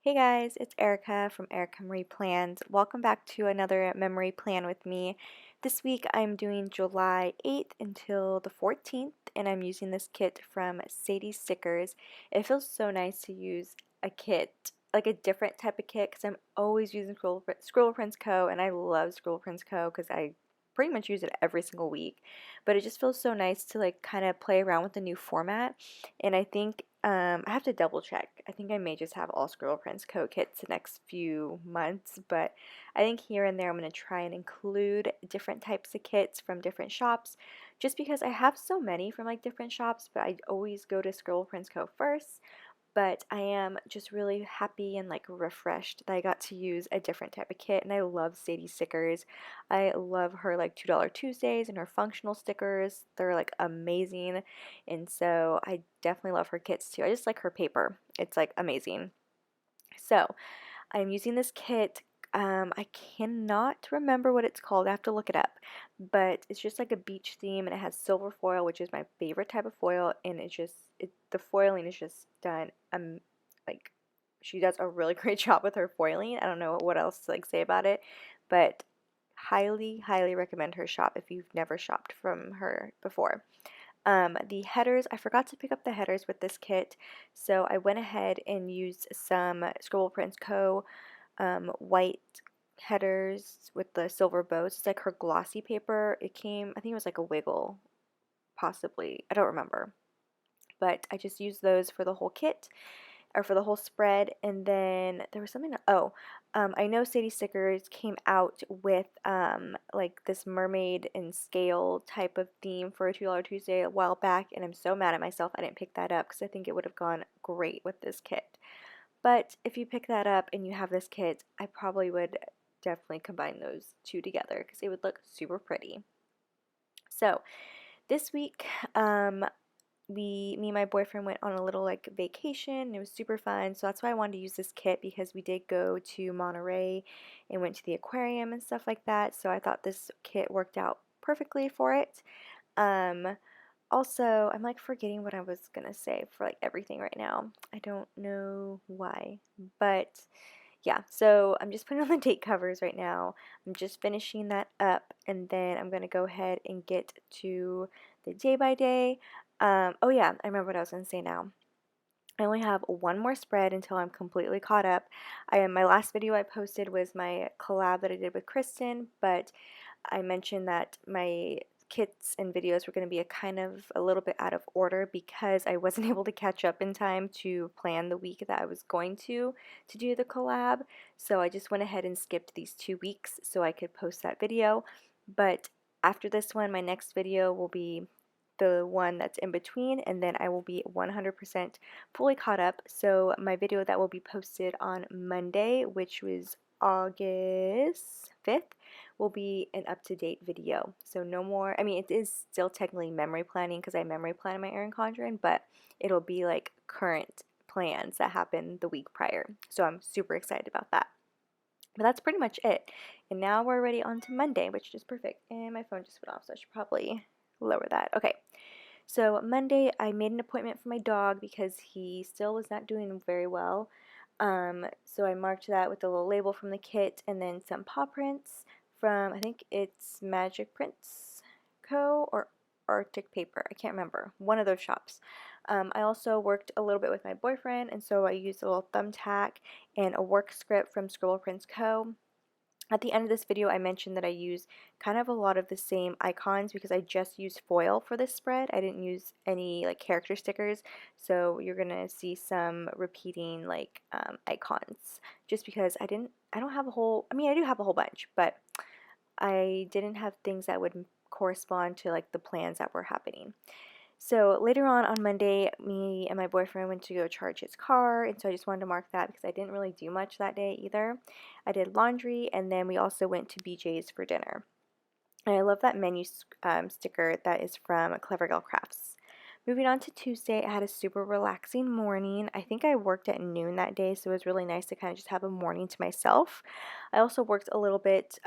Hey guys, it's Erica from Erica Marie Plans. Welcome back to another memory plan with me. This week I'm doing July 8th until the 14th, and I'm using this kit from Sadie Stickers. It feels so nice to use a kit, like a different type of kit, because I'm always using Scribble Prints Co. and I love Scribble Prints Co. because I pretty much use it every single week. But it just feels so nice to like kind of play around with the new format, and I think I have to double check. I think I may just have all Scribble Prints Co. kits the next few months, but I think here and there I'm going to try and include different types of kits from different shops just because I have so many from like different shops, but I always go to Scribble Prints Co. first. But I am just really happy and like refreshed that I got to use a different type of kit, and I love Sadie stickers. I love her like $2 Tuesdays and her functional stickers. They're like amazing, and so I definitely love her kits too. I just like her paper. It's like amazing. So I'm using this kit. I cannot remember what it's called. I have to look it up. But it's just like a beach theme, and it has silver foil, which is my favorite type of foil. And the foiling is just done. Like she does a really great job with her foiling. I don't know what else to like say about it, but highly, highly recommend her shop if you've never shopped from her before. The headers, I forgot to pick up the headers with this kit, so I went ahead and used some Scribble Prints Co. White headers with the silver bows. It's like her glossy paper. It came, I think it was like a wiggle, possibly. I don't remember. But I just used those for the whole kit or for the whole spread. And then there was something, I know Sadie Stickers came out with like this mermaid and scale type of theme for a $2 Tuesday a while back, and I'm so mad at myself I didn't pick that up because I think it would have gone great with this kit. But if you pick that up and you have this kit, I probably would definitely combine those two together because it would look super pretty. So this week, me and my boyfriend went on a little like vacation, and it was super fun. So that's why I wanted to use this kit, because we did go to Monterey and went to the aquarium and stuff like that. So I thought this kit worked out perfectly for it. Um, Also, I'm like forgetting what I was gonna say for like everything right now. I don't know why, but yeah, so I'm just putting on the date covers right now. I'm just finishing that up, and then I'm gonna go ahead and get to the day by day. Oh yeah, I remember what I was gonna say now. I only have one more spread until I'm completely caught up. My last video I posted was my collab that I did with Kristen, but I mentioned that my kits and videos were going to be a little bit out of order because I wasn't able to catch up in time to plan the week that I was going to do the collab. So I just went ahead and skipped these 2 weeks so I could post that video. But after this one, my next video will be the one that's in between, and then I will be 100% fully caught up. So my video that will be posted on Monday, which was August 5th, will be an up-to-date video. So no more, I mean, it is still technically memory planning because I memory plan my Erin Condren, but it'll be like current plans that happened the week prior. So I'm super excited about that. But that's pretty much it. And now we're ready on to Monday, which is perfect. And my phone just went off, so I should probably lower that. Okay. So Monday, I made an appointment for my dog because he still was not doing very well. So I marked that with a little label from the kit, and then some paw prints from, I think it's Magic Prints Co. or Arctic Paper. I can't remember. One of those shops. I also worked a little bit with my boyfriend, and so I used a little thumbtack and a work script from Scribble Prints Co. At the end of this video, I mentioned that I use kind of a lot of the same icons because I just used foil for this spread. I didn't use any like character stickers, so you're gonna see some repeating like icons just because I don't have a whole, I mean I do have a whole bunch, but I didn't have things that would correspond to like the plans that were happening. So later on Monday, me and my boyfriend went to go charge his car, and so I just wanted to mark that because I didn't really do much that day either. I did laundry, and then we also went to BJ's for dinner. And I love that menu sticker that is from Clever Girl Crafts. Moving on to Tuesday, I had a super relaxing morning. I think I worked at noon that day, so it was really nice to kind of just have a morning to myself. I also worked a little bit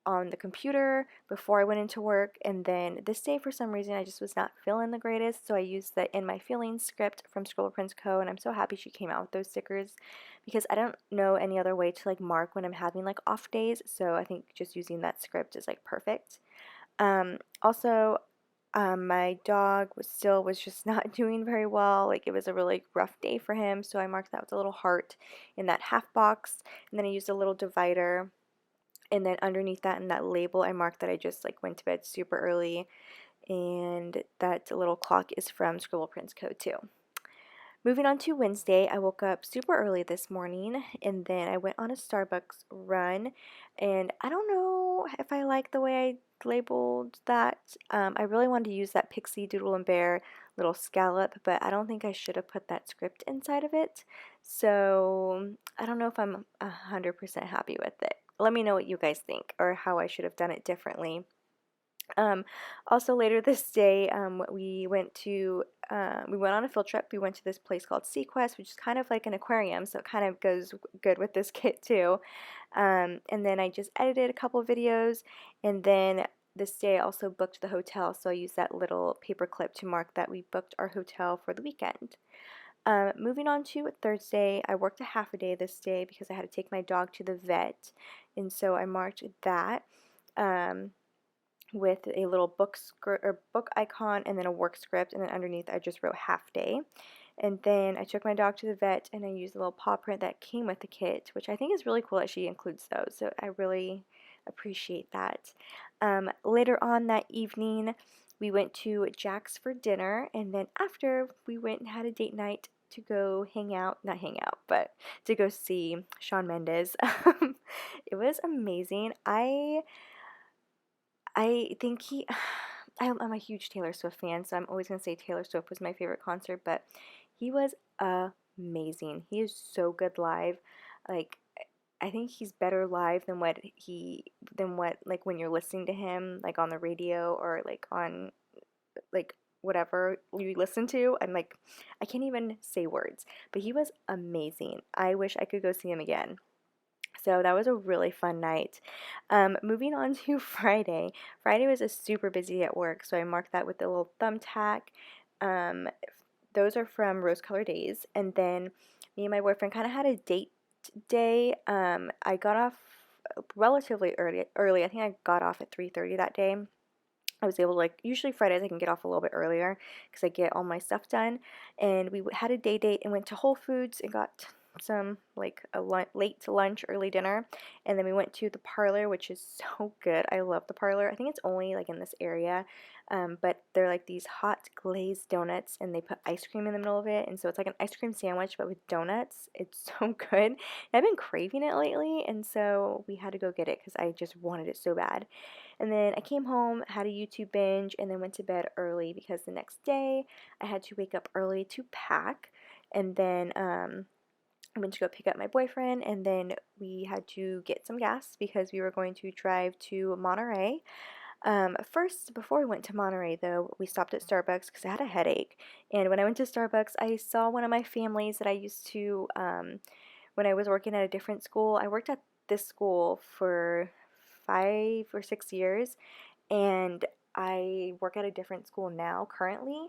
on the computer before I went into work, and then this day for some reason I just was not feeling the greatest, so I used the In My Feelings script from Scribble Prints Co. and I'm so happy she came out with those stickers because I don't know any other way to like mark when I'm having like off days, so I think just using that script is like perfect. Also, my dog was just not doing very well. Like it was a really rough day for him, so I marked that with a little heart in that half box, and then I used a little divider, and then underneath that in that label I marked that I just like went to bed super early, and that little clock is from Scribble Prints Co. too. Moving on to Wednesday, I woke up super early this morning and then I went on a Starbucks run. And I don't know if I like the way I labeled that. I really wanted to use that Pixie Doodle and Bear little scallop, but I don't think I should have put that script inside of it. So I don't know if I'm 100% happy with it. Let me know what you guys think or how I should have done it differently. Um, Also later this day, we went on a field trip. We went to this place called Sequest, which is kind of like an aquarium, so it kind of goes good with this kit too. And then I just edited a couple of videos, and then this day I also booked the hotel, so I used that little paper clip to mark that we booked our hotel for the weekend. Moving on to Thursday, I worked a half a day this day because I had to take my dog to the vet, and so I marked that. Um, with a little book icon and then a work script, and then underneath I just wrote half day. And then I took my dog to the vet and I used a little paw print that came with the kit, which I think is really cool that she includes those, so I really appreciate that. Later on that evening we went to Jack's for dinner, and then after we went and had a date night to go hang out, not hang out, but to go see Shawn Mendes. It was amazing. I think I'm a huge Taylor Swift fan, so I'm always going to say Taylor Swift was my favorite concert, but he was amazing. He is so good live. Like, I think he's better live than what, like, when you're listening to him, like, on the radio or, like, on, like, whatever you listen to. I'm like, I can't even say words, but he was amazing. I wish I could go see him again. So that was a really fun night. Moving on to Friday. Friday was a super busy at work, so I marked that with a little thumbtack. Um, those are from Rose Color Days. And then me and my boyfriend kind of had a date day. I got off relatively early. I think I got off at 3:30 that day. I was able to, like, usually Fridays I can get off a little bit earlier because I get all my stuff done. And we had a day date and went to Whole Foods and got some, like, a late to lunch, early dinner. And then we went to the parlor, which is so good. I love the parlor. I think it's only, like, in this area. But they're, like, these hot glazed donuts, and they put ice cream in the middle of it. And so it's like an ice cream sandwich, but with donuts. It's so good. And I've been craving it lately, and so we had to go get it because I just wanted it so bad. And then I came home, had a YouTube binge, and then went to bed early because the next day I had to wake up early to pack. And then I went to go pick up my boyfriend, and then we had to get some gas because we were going to drive to Monterey. First, before we went to Monterey, though, we stopped at Starbucks because I had a headache. And when I went to Starbucks, I saw one of my families that I used to, when I was working at a different school. I worked at this school for 5 or 6 years, and I work at a different school now currently.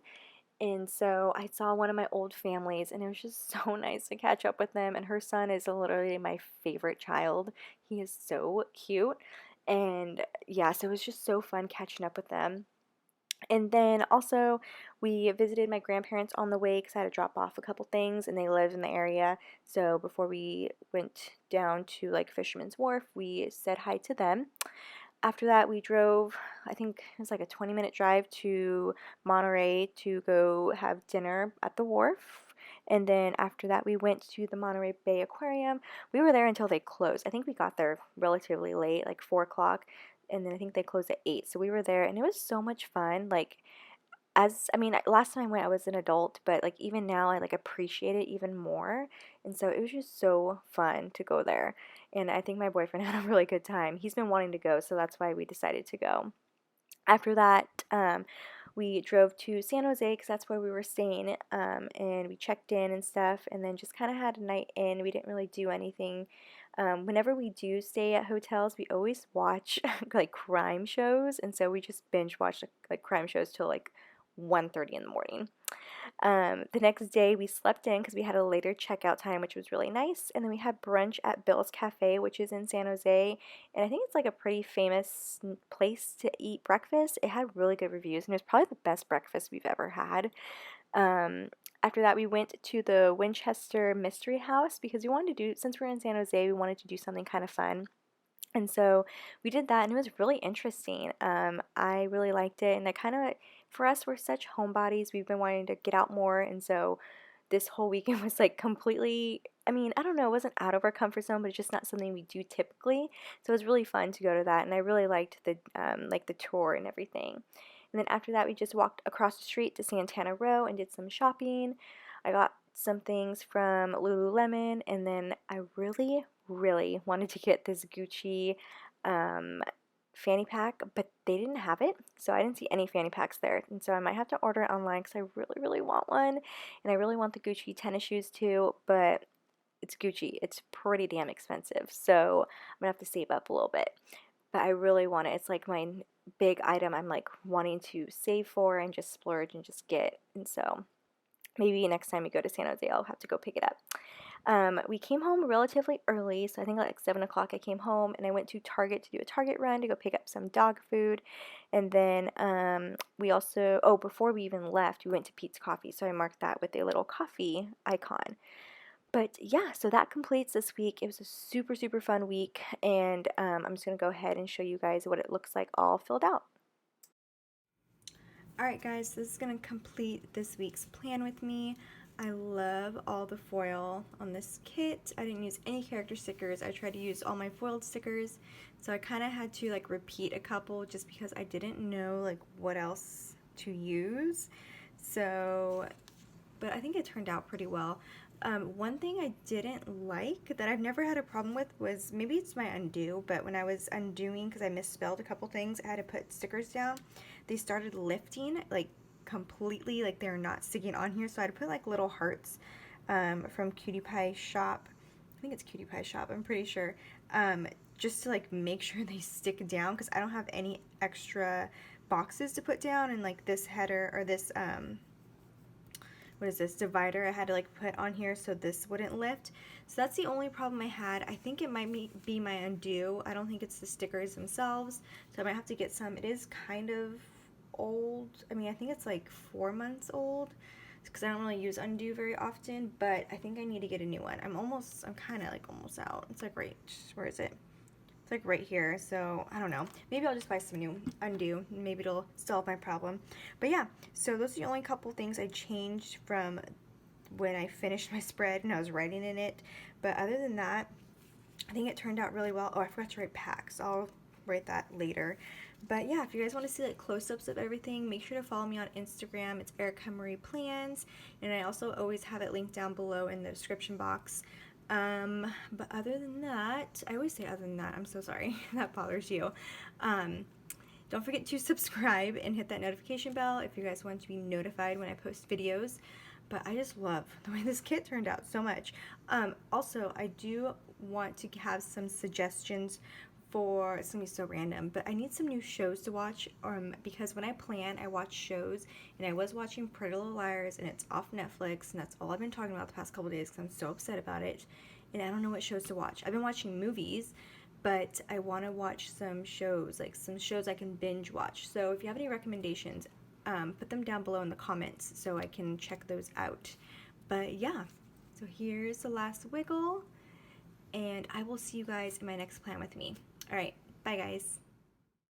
And so I saw one of my old families, and it was just so nice to catch up with them. And her son is literally my favorite child. He is so cute. And yeah, so it was just so fun catching up with them. And then also, we visited my grandparents on the way because I had to drop off a couple things, and they live in the area. So before we went down to like Fisherman's Wharf, we said hi to them. After that, we drove, I think it was like a 20-minute drive to Monterey to go have dinner at the wharf. And then after that, we went to the Monterey Bay Aquarium. We were there until they closed. I think we got there relatively late, like 4 o'clock. And then I think they closed at 8. So we were there, and it was so much fun. Like, I mean, last time I went, I was an adult, but like even now, I like appreciate it even more. And so it was just so fun to go there. And I think my boyfriend had a really good time. He's been wanting to go, so that's why we decided to go. After that, we drove to San Jose because that's where we were staying, and we checked in and stuff, and then just kind of had a night in. We didn't really do anything. Whenever we do stay at hotels, we always watch like crime shows, and so we just binge watch like crime shows till like 1:30 in the morning. The next day we slept in because we had a later checkout time, which was really nice. And then we had brunch at Bill's Cafe, which is in San Jose. And I think it's like a pretty famous place to eat breakfast. It had really good reviews, and it was probably the best breakfast we've ever had. Um, After that, we went to the Winchester Mystery House because we wanted to do, since we're in San Jose, we wanted to do something kind of fun. And so we did that, and it was really interesting. I really liked it, and I kind of, for us, we're such homebodies. We've been wanting to get out more, and so this whole weekend was like completely, I mean, I don't know, it wasn't out of our comfort zone, but it's just not something we do typically. So it was really fun to go to that, and I really liked the like the tour and everything. And then after that, we just walked across the street to Santana Row and did some shopping. I got some things from Lululemon, and then I really wanted to get this Gucci um, fanny pack, but they didn't have it, so I didn't see any fanny packs there, and so I might have to order it online because I really want one, and I really want the Gucci tennis shoes too, but it's Gucci. It's pretty damn expensive, so I'm gonna have to save up a little bit. But I really want it. It's like my big item I'm like wanting to save for and just splurge and just get, and so maybe next time we go to San Jose, I'll have to go pick it up. We came home relatively early, so I think like 7 o'clock I came home, and I went to Target to do a Target run to go pick up some dog food. And then we also, oh, before we even left, we went to Pete's Coffee, so I marked that with a little coffee icon. But yeah, so that completes this week. It was a super fun week, and I'm just going to go ahead and show you guys what it looks like all filled out. Alright guys, this is going to complete this week's plan with me. I love all the foil on this kit. I didn't use any character stickers. I tried to use all my foiled stickers, so I kind of had to like repeat a couple just because I didn't know like what else to use. So, but I think it turned out pretty well. One thing I didn't like that I've never had a problem with was, maybe it's my undo, but when I was undoing, because I misspelled a couple things, I had to put stickers down. They started lifting like completely, like they're not sticking on here, so I had to put like little hearts from Cutie Pie Shop. I think it's Cutie Pie Shop, I'm pretty sure. Just to like make sure they stick down, because I don't have any extra boxes to put down, and like this header, or this what is this, divider I had to like put on here so this wouldn't lift. So that's the only problem I had. I think it might be my undo. I don't think it's the stickers themselves, so I might have to get some. It is kind of old. I mean, I think it's like 4 months old because I don't really use undo very often, but I think I need to get a new one. I'm kind of like almost out. It's like right, where is it? It's like right here, so I don't know. Maybe I'll just buy some new undo. Maybe it'll solve my problem. But yeah, so those are the only couple things I changed from when I finished my spread and I was writing in it. But other than that, I think it turned out really well. Oh, I forgot to write packs. I'll write that later. But yeah, if you guys want to see like close-ups of everything, make sure to follow me on Instagram. It's Erica Marie Plans, and I also always have it linked down below in the description box. But other than that, I always say other than that, I'm so sorry that bothers you. Don't forget to subscribe and hit that notification bell if you guys want to be notified when I post videos. But I just love the way this kit turned out so much. Also, I do want to have some suggestions for, it's gonna be so random, but I need some new shows to watch, because when I plan, I watch shows, and I was watching Pretty Little Liars, and it's off Netflix, and that's all I've been talking about the past couple days because I'm so upset about it, and I don't know what shows to watch. I've been watching movies, but I want to watch some shows, like some shows I can binge watch. So if you have any recommendations, put them down below in the comments so I can check those out. But yeah, so here's the last wiggle, and I will see you guys in my next plan with me. Alright, bye guys.